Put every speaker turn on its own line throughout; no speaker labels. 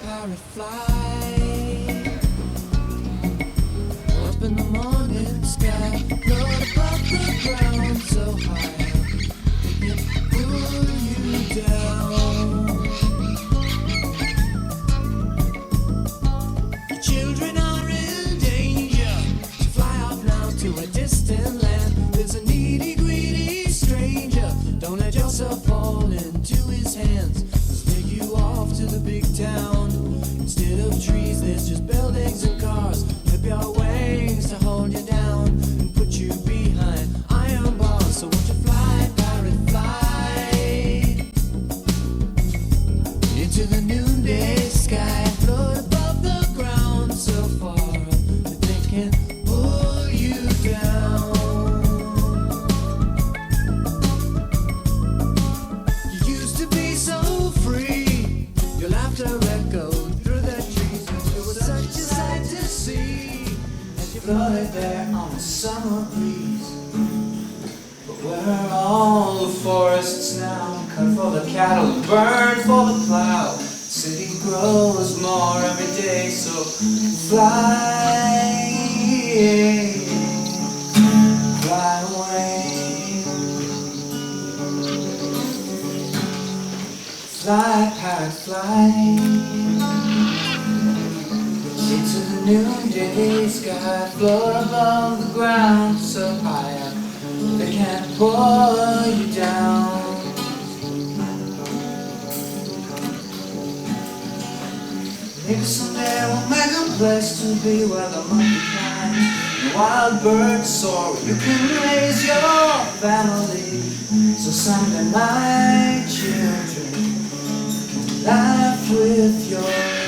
pirate, fly. Up in the morning sky, float above the ground so high, they can pull you down. Your children are in danger, so fly off now to a distant land. There's a needy, greedy stranger, don't let yourself fall into his hands. He'll take you off to the big town. Instead of trees, there's just buildings and cars. Flip your wings to hold you down and put you behind iron bars. So won't you fly, pirate, fly into the noonday sky, float above the ground so far that they can pull you down. You used to be so free, your laughter echoed through the trees. It was such a sight to see as you floated there on the summer breeze. But where are all the forests now? Cut for the cattle, burned for the plow. City grows more every day, so fly, fly away. Fly, pirate, fly into the noonday sky, float above the ground so high up they can't pull you down. Maybe someday we'll make a place to be where the monkey climbs and wild birds soar. You can raise your family, so someday my children can laugh with yours.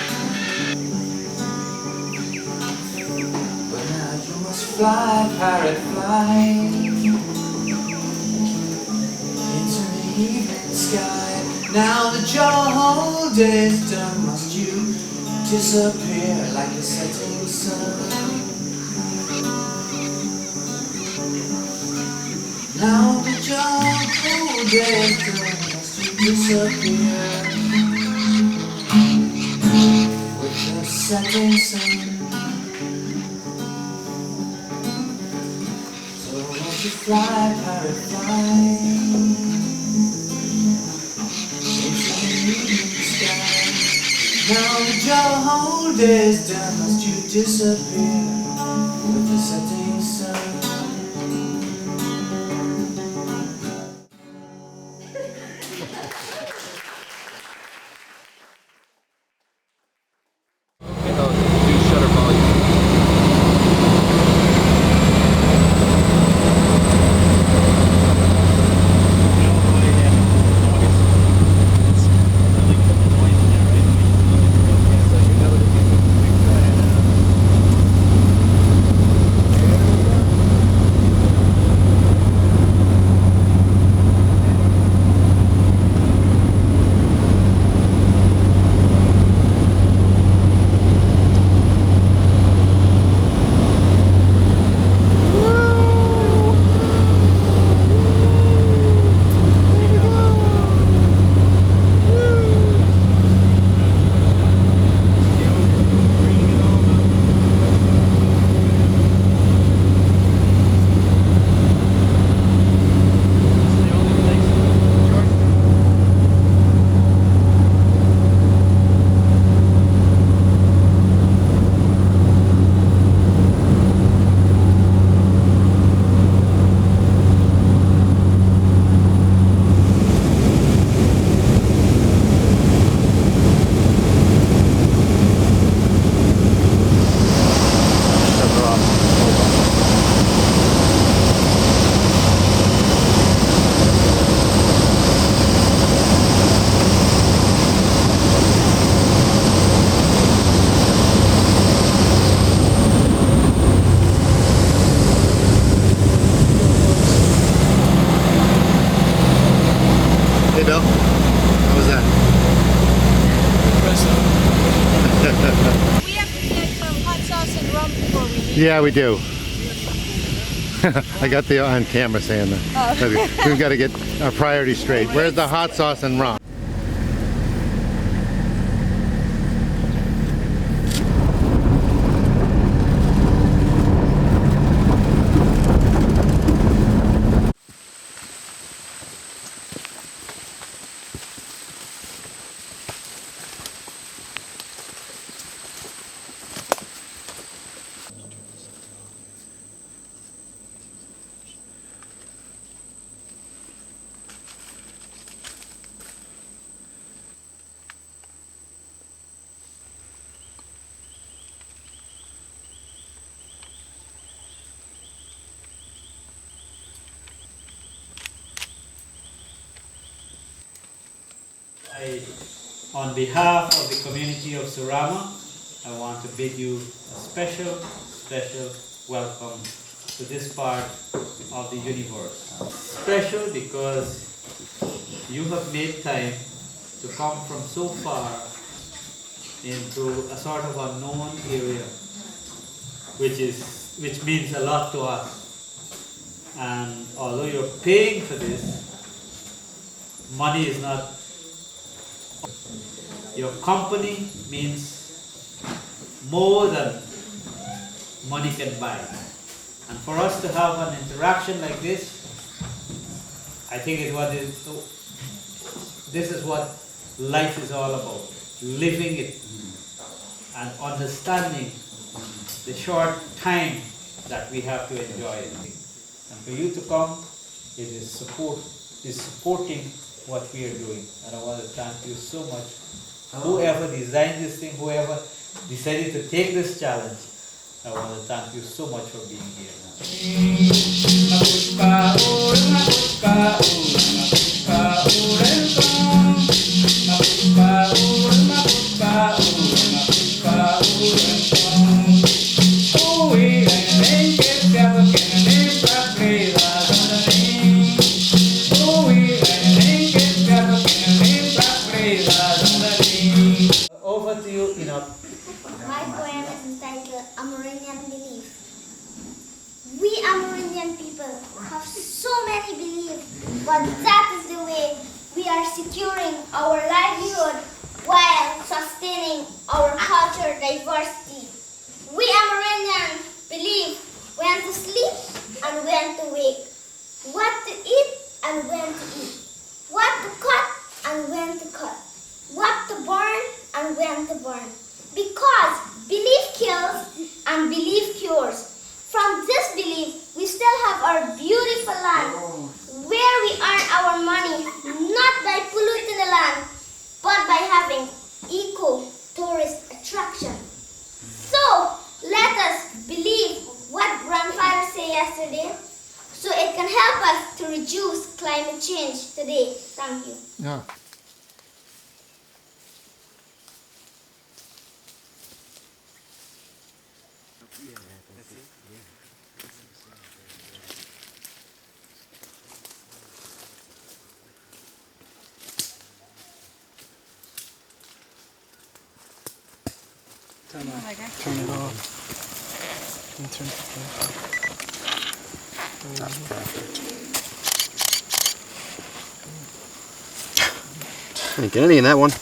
But now you must fly, pirate, fly into the evening sky. Now that your whole day's done, must you disappear like the setting sun. Now that your whole day's done, must you disappear with the setting sun. So won't you fly, pirate, fly into the evening sky. Now that your whole day's done, must you disappear with the setting sun.
Yeah, we do. I got the on camera saying that. Oh. We've got to get our priorities straight. Where's the hot sauce and rum?
On behalf of the community of Surama, I want to bid you a special welcome to this part of the universe. Special because you have made time to come from so far into a sort of unknown area, which means a lot to us. And although you're paying for this, money is not. Your company means more than money can buy. And for us to have an interaction like this, I think this is what life is all about. Living it and understanding the short time that we have to enjoy it. And for you to come, it is supporting what we are doing. And I want to thank you so much. Whoever designed this thing, whoever decided to take this challenge, I want to thank you so much for being here. Over to you, Enoch.
My poem is entitled Amerindian Belief. We Amerindian people have so many beliefs, but that is the way we are securing our livelihood while sustaining our cultural diversity. We Amerindians believe when to sleep and when to wake, what to eat and when to eat, what to cut and when to cut, what to burn and when to burn. Because belief kills and belief cures. From this belief, we still have our beautiful land where we earn our money not by polluting the land, but by having eco-tourist attraction. So, let us believe what grandfather said yesterday, so it can help us to reduce climate change today. Thank you.
Yeah.
Turn it off. And turn it off. That's perfect.
Ain't get any in that one.
Just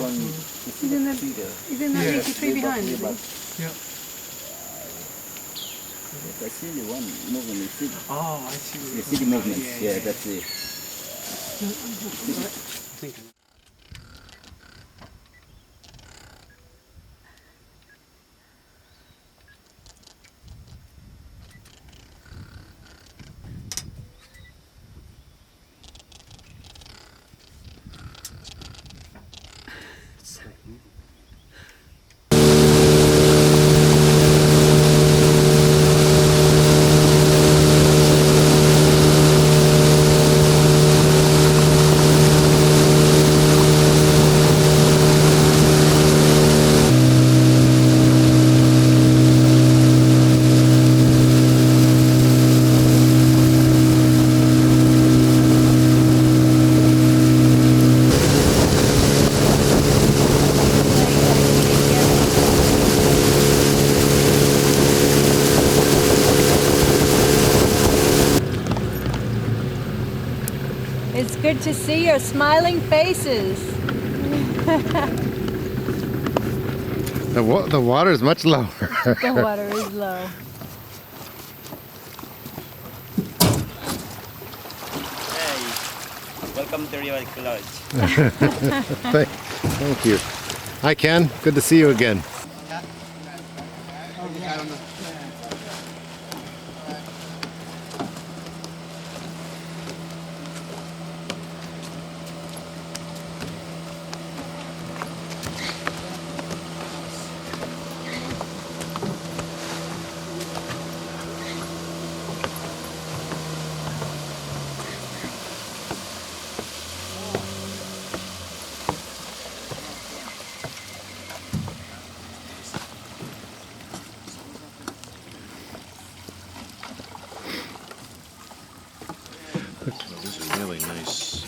one. He's in that 83 behind, isn't he?
Yeah.
I see the one moving. You see,
Oh, I see.
you see the movements. Yeah, that's it.
It's good to see your smiling faces.
The water is much lower.
The water is low.
Hey, welcome to Rio Lodge.
Thank you. Hi Ken, good to see you again.
These are really nice.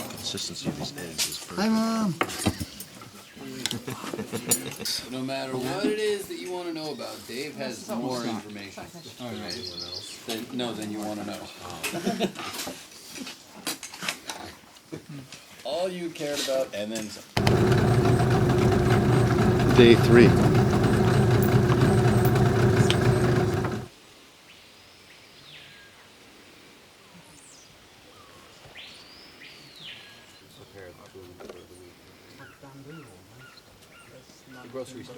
Consistency of these eggs is perfect.
Hi, Mom.
No matter what it is that you want to know about, Dave has more information than you want to know. All you cared about, and then some.
Day 3.
The grocery store.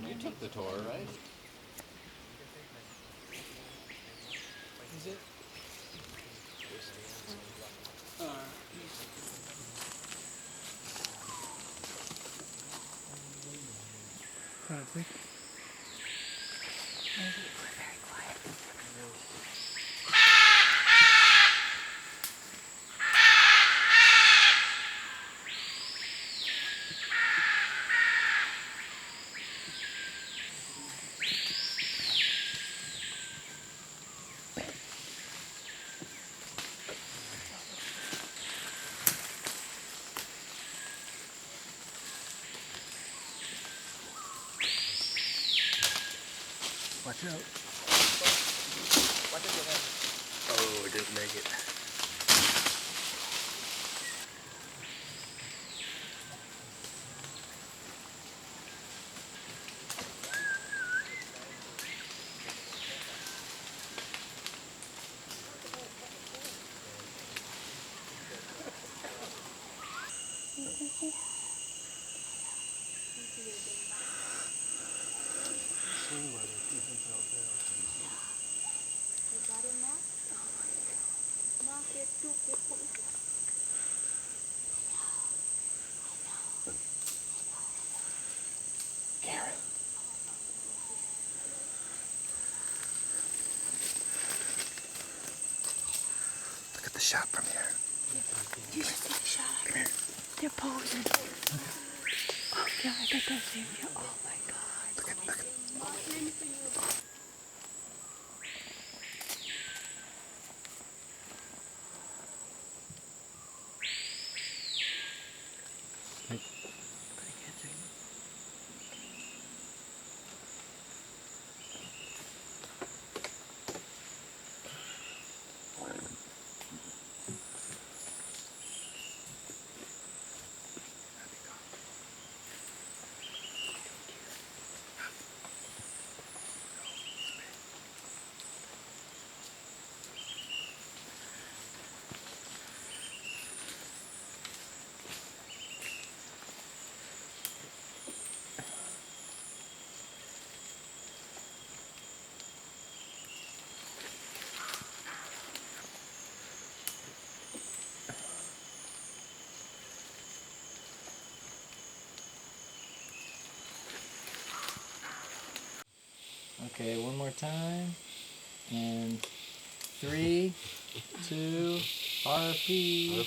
You took the tour, right? Is it?
Watch out.
Oh, I didn't make it.
Look at the shot from here.
You should see the shot. Come here. They're posing. Oh, yeah, I got that same view. Oh my God.
Look at.
Okay, one more time. And 3, 2, RP.